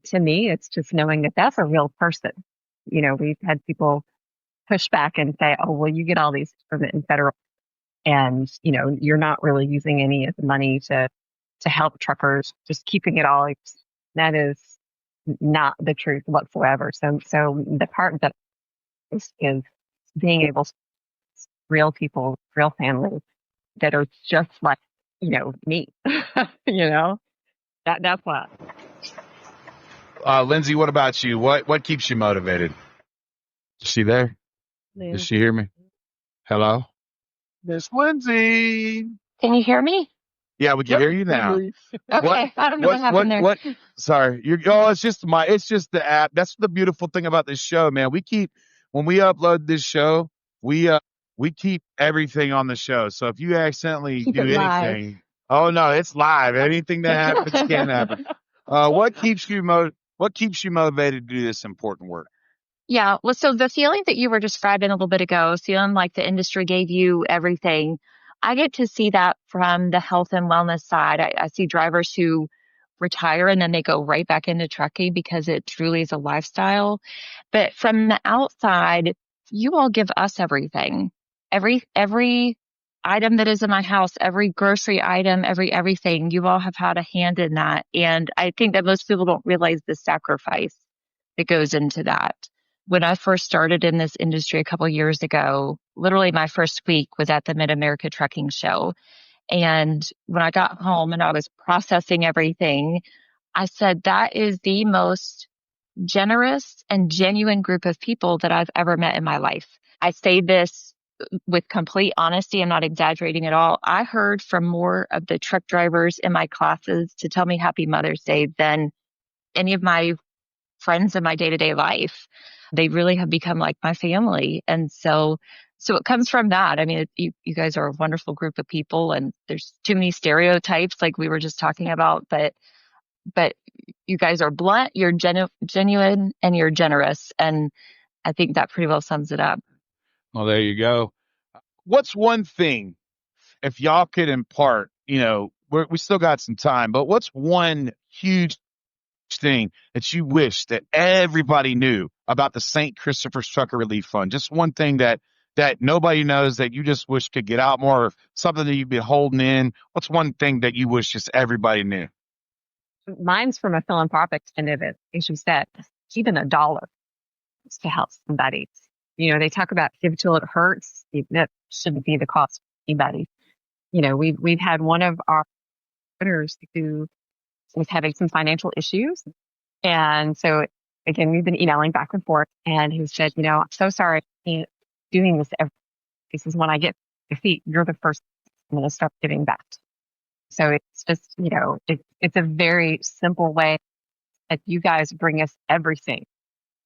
to me, it's just knowing that that's a real person. You know, we've had people push back and say, "Oh, well, you get all these from the federal, and you know, you're not really using any of the money to help truckers, just keeping it all." That is not the truth whatsoever. So the part that is being able to real people, real families that are just like, you know, me, you know, that's what. Lindsay, what about you? What keeps you motivated? Is she there? Does she hear me? Hello? Miss Lindsay. Can you hear me? Yeah, we can hear you now. Okay. I don't know what happened there. Sorry. It's just the app. That's the beautiful thing about this show, man. When we upload this show, we keep everything on the show. So if you accidentally Keep do it live. anything, oh no, it's live. Anything that happens can happen. What keeps you motivated to do this important work? Yeah. Well, so the feeling that you were describing a little bit ago, feeling like the industry gave you everything, I get to see that from the health and wellness side. I see drivers who retire and then they go right back into trucking because it truly is a lifestyle. But from the outside, you all give us everything. Every item that is in my house, every grocery item, everything, you all have had a hand in that. And I think that most people don't realize the sacrifice that goes into that. When I first started in this industry a couple of years ago, literally my first week was at the Mid-America Trucking Show. And when I got home and I was processing everything, I said, that is the most generous and genuine group of people that I've ever met in my life. I say this with complete honesty. I'm not exaggerating at all. I heard from more of the truck drivers in my classes to tell me Happy Mother's Day than any of my friends in my day-to-day life. They really have become like my family. And so it comes from that. I mean, you guys are a wonderful group of people, and there's too many stereotypes like we were just talking about, but you guys are blunt, you're genuine, and you're generous. And I think that pretty well sums it up. Well, there you go. What's one thing, if y'all could impart, we still got some time, but what's one huge thing that you wish that everybody knew about the St. Christopher's Trucker Relief Fund? Just one thing that nobody knows that you just wish could get out more, or something that you've been holding in. What's one thing that you wish just everybody knew? Mine's from a philanthropic end of it. As you said, even $1 to help somebody. You know, they talk about give till it hurts. That shouldn't be the cost for anybody. You know, we've had one of our owners who was having some financial issues. And so again, we've been emailing back and forth, and he said, I'm so sorry I can't doing this This is when I get defeat, you're the first I'm going to start giving back. So it's just, it's a very simple way that you guys bring us everything,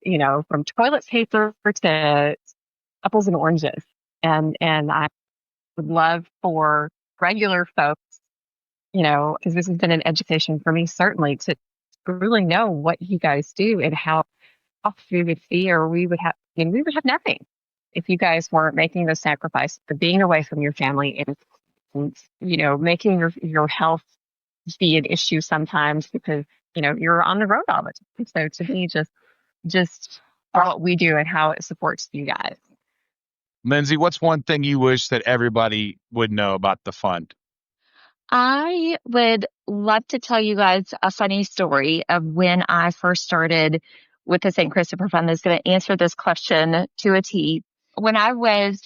from toilet paper to apples and oranges. And I would love for regular folks, because this has been an education for me, certainly, to really know what you guys do and how off we would be, or we would have nothing if you guys weren't making those sacrifices for being away from your family and making your health be an issue sometimes because, you're on the road all the time. So to me, just what we do and how it supports you guys. Lindsay, what's one thing you wish that everybody would know about the fund? I would love to tell you guys a funny story of when I first started with the St. Christopher Fund that's going to answer this question to a T. When I was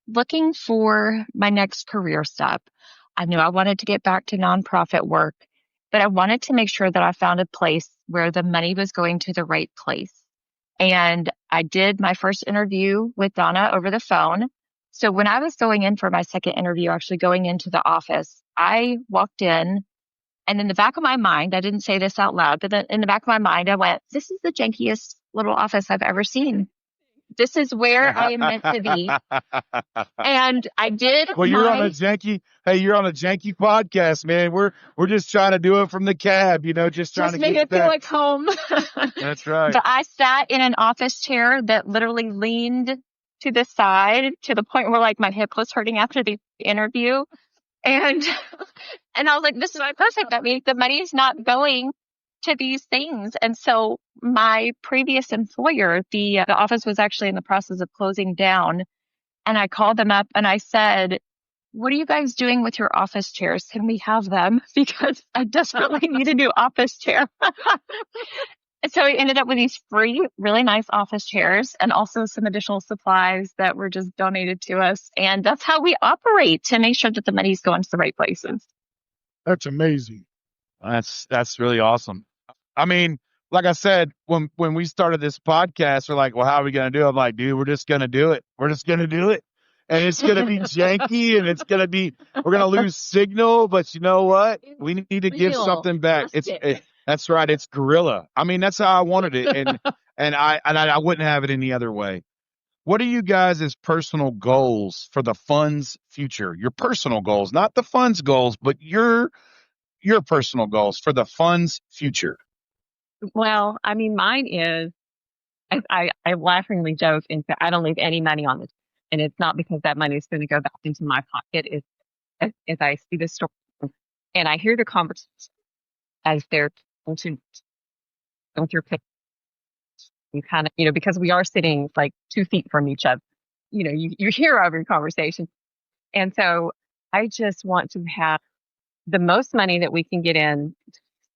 looking for my next career step, I knew I wanted to get back to nonprofit work, but I wanted to make sure that I found a place where the money was going to the right place. And I did my first interview with Donna over the phone. So when I was going in for my second interview, actually going into the office, I walked in and in the back of my mind, I didn't say this out loud, but then in the back of my mind, I went, this is the jankiest little office I've ever seen. This is where I am meant to be. And I did. Well, you're on a janky. Hey, you're on a janky podcast, man. We're just trying to do it from the cab, just trying to make get it feel like home. That's right. But I sat in an office chair that literally leaned to the side to the point where like my hip was hurting after the interview. And I was like, this is perfect. I mean, the money's not going to these things. And so my previous employer, the office was actually in the process of closing down. And I called them up and I said, what are you guys doing with your office chairs? Can we have them? Because I desperately need a new office chair. And so we ended up with these free, really nice office chairs and also some additional supplies that were just donated to us. And that's how we operate to make sure that the money's going to the right places. That's amazing. That's really awesome. I mean, like I said, when we started this podcast, we're like, well, how are we going to do it? I'm like, dude, we're just going to do it. We're just going to do it. And it's going to be janky and we're going to lose signal. But you know what? We need to give something back. That's right. It's guerrilla. I mean, that's how I wanted it. And I wouldn't have it any other way. What are you guys' personal goals for the fund's future? Your personal goals, not the fund's goals, but your personal goals for the fund's future. Well, I mean, mine is, I laughingly joke and say, I don't leave any money on this. And it's not because that money is going to go back into my pocket. It's as I see the story and I hear the conversation as they're going through pictures, you kind of, because we are sitting like 2 feet from each other, you hear every conversation. And so I just want to have the most money that we can get in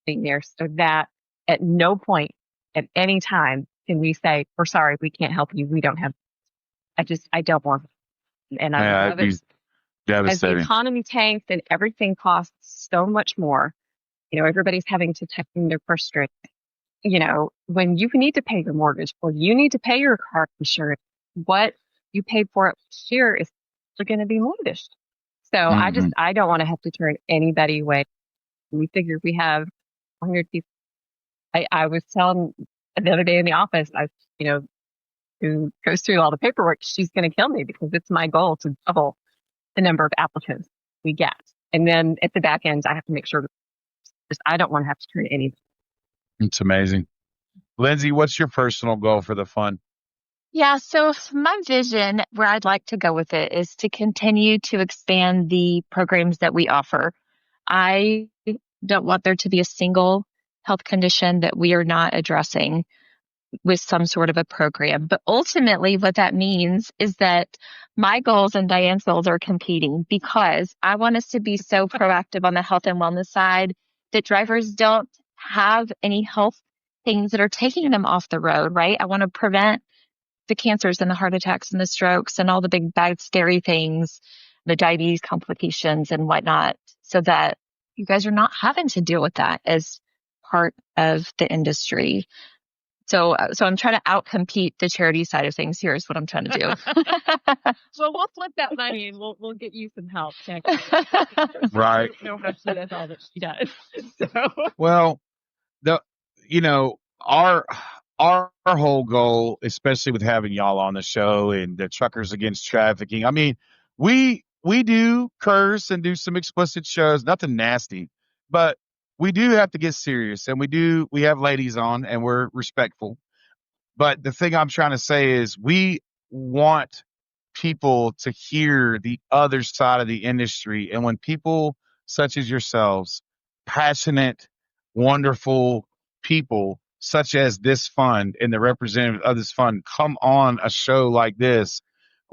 there so that at no point at any time can we say, we're sorry, we can't help you. We don't have, I don't want it. And I love it. As the economy tanks and everything costs so much more, everybody's having to tighten their purse strings. When you need to pay your mortgage or you need to pay your car insurance, what you paid for it this year is going to be mortgaged. So I don't want to have to turn anybody away. We figure we have 100 people. I was telling the other day in the office, who goes through all the paperwork, she's going to kill me because it's my goal to double the number of applicants we get. And then at the back end, I have to make sure I don't want to have to turn any. It's amazing. Lindsay, what's your personal goal for the fund? Yeah, so my vision where I'd like to go with it is to continue to expand the programs that we offer. I don't want there to be a single health condition that we are not addressing with some sort of a program. But ultimately, what that means is that my goals and Diane's goals are competing because I want us to be so proactive on the health and wellness side that drivers don't have any health things that are taking them off the road, right? I want to prevent the cancers and the heart attacks and the strokes and all the big, bad, scary things, the diabetes complications and whatnot, so that you guys are not having to deal with that as part of the industry. So I'm trying to outcompete the charity side of things. Here is what I'm trying to do. Well, we'll flip that money and we'll get you some help. Right. I know how she does all that she does. So. Well, our whole goal, especially with having y'all on the show and the Truckers Against Trafficking. I mean, we do curse and do some explicit shows, nothing nasty, but we do have to get serious, and we have ladies on and we're respectful. But the thing I'm trying to say is we want people to hear the other side of the industry. And when people such as yourselves, passionate, wonderful people such as this fund and the representative of this fund come on a show like this,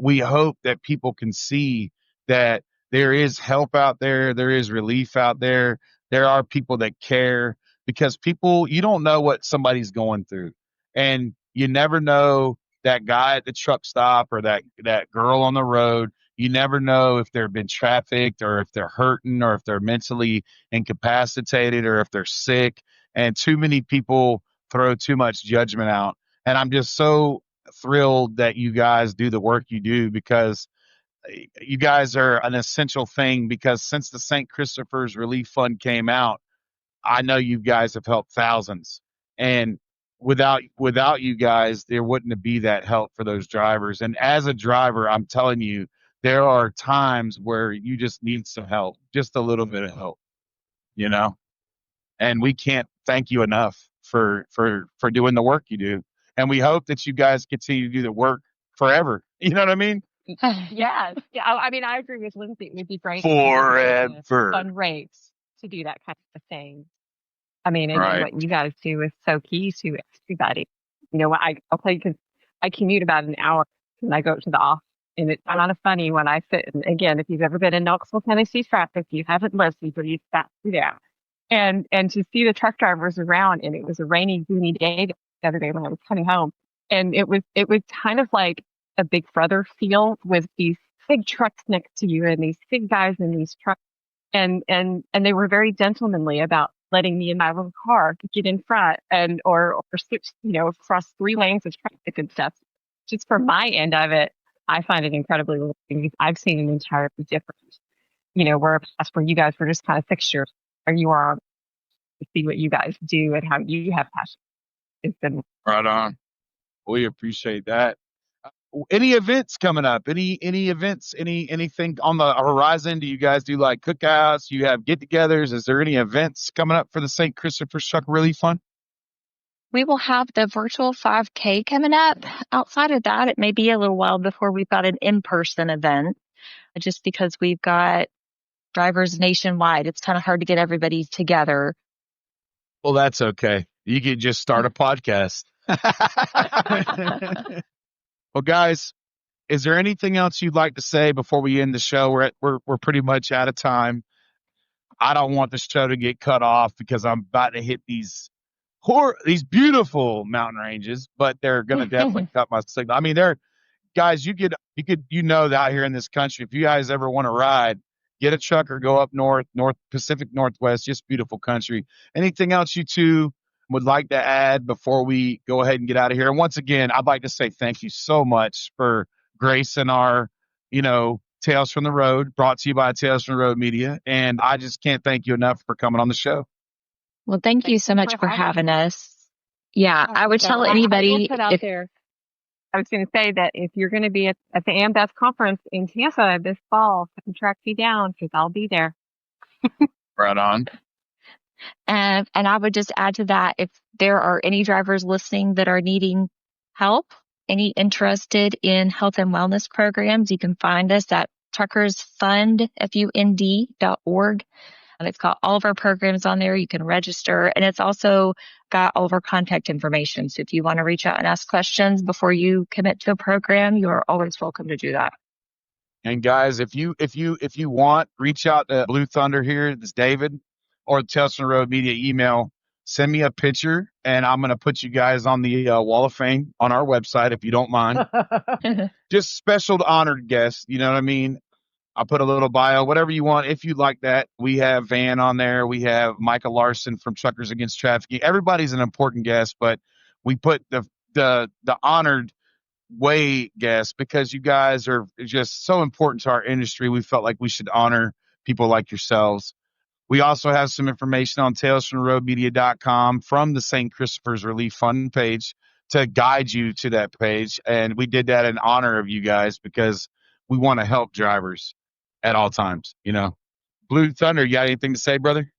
we hope that people can see that there is help out there. There is relief out there. There are people that care, because people, you don't know what somebody's going through, and you never know that guy at the truck stop or that girl on the road. You never know if they've been trafficked, or if they're hurting, or if they're mentally incapacitated, or if they're sick. And too many people throw too much judgment out. And I'm just so thrilled that you guys do the work you do, because you guys are an essential thing. Because since the St. Christopher's Relief Fund came out, I know you guys have helped thousands. And without you guys, there wouldn't be that help for those drivers. And as a driver, I'm telling you, there are times where you just need some help, just a little bit of help, you know? And we can't thank you enough for doing the work you do. And we hope that you guys continue to do the work forever. You know what I mean? Yes. Yeah. I mean, I agree with Lindsay. It would be great if we could Forever. fundraise to do that kind of thing. I mean, and Right. what you guys do is so key to everybody. You know, I'll tell you, because I commute about an hour when I go to the office. And it's kind of funny when I sit, and again, if you've ever been in Knoxville, Tennessee traffic, you haven't listened, but you sat through that. And to see the truck drivers around, and it was a rainy, gloomy day the other day when I was coming home. And it was kind of like a Big Brother feel, with these big trucks next to you and these big guys in these trucks. And they were very gentlemanly about letting me in my little car get in front, and or switch, across 3 lanes of traffic and stuff. Just from my end of it, I find it incredibly rewarding. I've seen an entirely different, where you guys were just kind of fixtures, or you are to see what you guys do and how you have passion. It's been Right on. We appreciate that. Any events coming up? Any events? Anything on the horizon? Do you guys do like cookouts? You have get-togethers? Is there any events coming up for the St. Christopher's Truck Relief Fund? We will have the virtual 5K coming up. Outside of that, it may be a little while before we've got an in-person event, just because we've got drivers nationwide. It's kind of hard to get everybody together. Well, that's okay. You could just start a podcast. Well, guys, is there anything else you'd like to say before we end the show? We're pretty much out of time. I don't want the show to get cut off, because I'm about to hit these beautiful mountain ranges, but they're going to definitely cut my signal. I mean, guys, you know that out here in this country, if you guys ever want to ride, get a truck or go up north Pacific Northwest, just beautiful country. Anything else you two would like to add before we go ahead and get out of here? And once again, I'd like to say thank you so much for gracing our, Tales from the Road, brought to you by Tales from the Road Media. And I just can't thank you enough for coming on the show. Well, thank you so much for having us. Yeah, I would tell I anybody will put out there. I was going to say that if you're going to be at the AMBES conference in Tampa this fall, track me down, because I'll be there. Right on. And I would just add to that, if there are any drivers listening that are needing help, any interested in health and wellness programs, you can find us at truckersfund.org. And it's got all of our programs on there. You can register, and it's also got all of our contact information. So if you want to reach out and ask questions before you commit to a program, you are always welcome to do that. And guys, if you want, reach out to Blue Thunder here. This David, or the Tales from the Road Media email. Send me a picture, and I'm going to put you guys on the Wall of Fame on our website, if you don't mind. Just special to honored guests. You know what I mean? I'll put a little bio, whatever you want, if you'd like that. We have Van on there. We have Micah Larson from Truckers Against Trafficking. Everybody's an important guest, but we put the honored way guests, because you guys are just so important to our industry. We felt like we should honor people like yourselves. We also have some information on talesfromtheroadmedia.com from the St. Christopher's Relief Fund page to guide you to that page. And we did that in honor of you guys, because we want to help drivers at all times. Blue Thunder, you got anything to say, brother?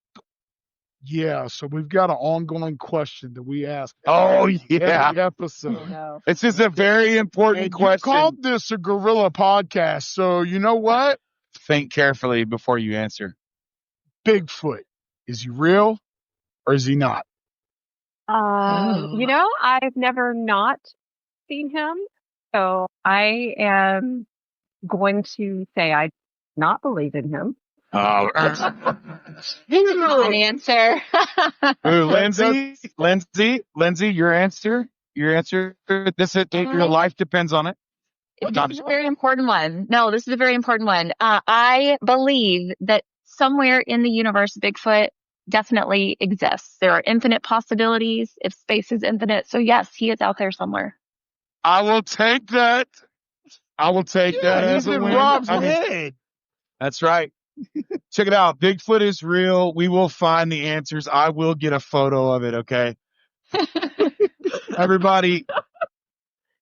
Yeah, so we've got an ongoing question that we ask every episode. No. This is a very important And question. you called this a guerrilla podcast, so you know what? Think carefully before you answer. Bigfoot, is he real or is he not? I've never not seen him, so I am going to say I not believe in him. Oh, An answer. Lindsay, your answer. Your life depends on it. This is a very important one. No, this is a very important one. I believe that somewhere in the universe, Bigfoot definitely exists. There are infinite possibilities if space is infinite. So yes, he is out there somewhere. I will take that. That as He's a in win. Rob's head. That's right. Check it out. Bigfoot is real. We will find the answers. I will get a photo of it. Okay. Everybody,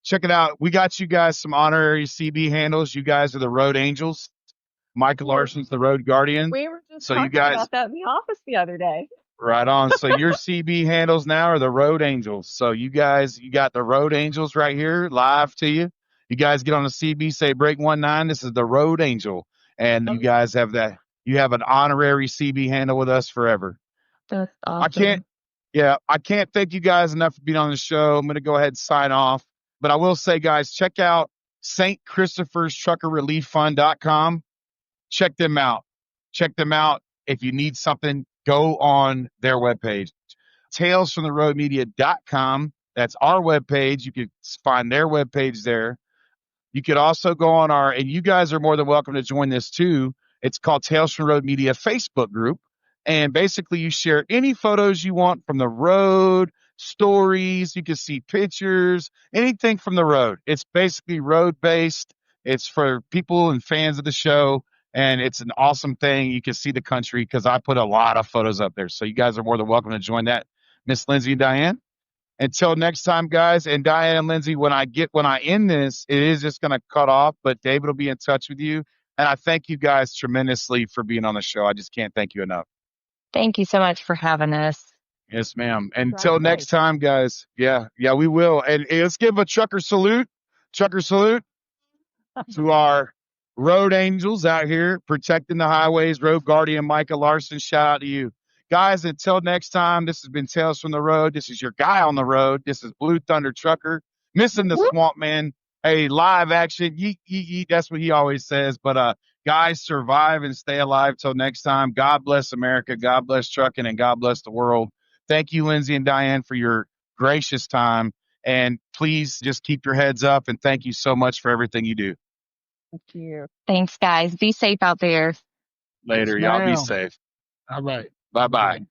check it out. We got you guys some honorary CB handles. You guys are the Road Angels. Michael Larson's the Road Guardian. We were just So talking you guys, about that in the office the other day. right on. So your CB handles now are the Road Angels. So you guys, you got the Road Angels right here live to you. You guys get on the CB, say break 19. This is the Road Angel. And you guys have that. You have an honorary CB handle with us forever. That's awesome. I can't thank you guys enough for being on the show. I'm going to go ahead and sign off. But I will say, guys, check out St. Christopher's Trucker Relief Fund.com. Check them out. If you need something, go on their webpage. talesfromtheroadmedia.com. That's our webpage. You can find their webpage there. You could also go on and you guys are more than welcome to join this too. It's called Tales from Road Media Facebook group. And basically you share any photos you want from the road, stories, you can see pictures, anything from the road. It's basically road based. It's for people and fans of the show. And it's an awesome thing. You can see the country because I put a lot of photos up there. So you guys are more than welcome to join that. Miss Lindsay and Diane. Until next time, guys, and Diane and Lindsay, when I end this, it is just going to cut off, but David will be in touch with you. And I thank you guys tremendously for being on the show. I just can't thank you enough. Thank you so much for having us. Yes, ma'am. Until next time, guys. Yeah, we will. And let's give a trucker salute to our road angels out here protecting the highways. Road Guardian Micah Larson, shout out to you. Guys, until next time, this has been Tales from the Road. This is your guy on the road. This is Blue Thunder Trucker, missing the Swamp Man. Hey, live action. Yeet, yeet, yeet. That's what he always says. But guys, survive and stay alive till next time. God bless America. God bless trucking, and God bless the world. Thank you, Lindsay and Diane, for your gracious time. And please just keep your heads up. And thank you so much for everything you do. Thank you. Thanks, guys. Be safe out there. Later. Yes, Y'all be ma'am. safe. All right. Bye-bye.